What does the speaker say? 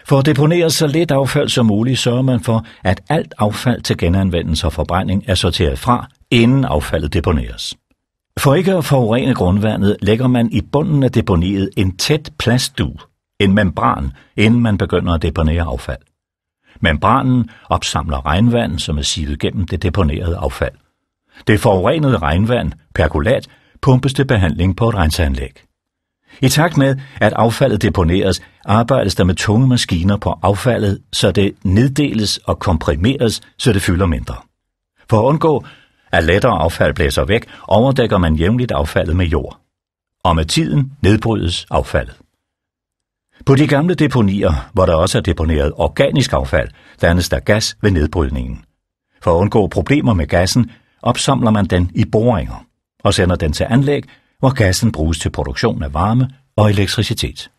For at deponere så lidt affald som muligt, sørger man for, at alt affald til genanvendelse og forbrænding er sorteret fra, inden affaldet deponeres. For ikke at forurene grundvandet, lægger man i bunden af deponiet en tæt plastdug, en membran, inden man begynder at deponere affald. Membranen opsamler regnvand, som er sivet gennem det deponerede affald. Det forurenede regnvand, perkulat, pumpes til behandling på et renseanlæg. I takt med, at affaldet deponeres, arbejdes der med tunge maskiner på affaldet, så det neddeles og komprimeres, så det fylder mindre. For at undgå, at lettere affald blæser væk, overdækker man jævnligt affaldet med jord. Og med tiden nedbrydes affaldet. På de gamle deponier, hvor der også er deponeret organisk affald, dannes der gas ved nedbrydningen. For at undgå problemer med gassen, opsamler man den i boringer og sender den til anlæg, hvor gassen bruges til produktion af varme og elektricitet.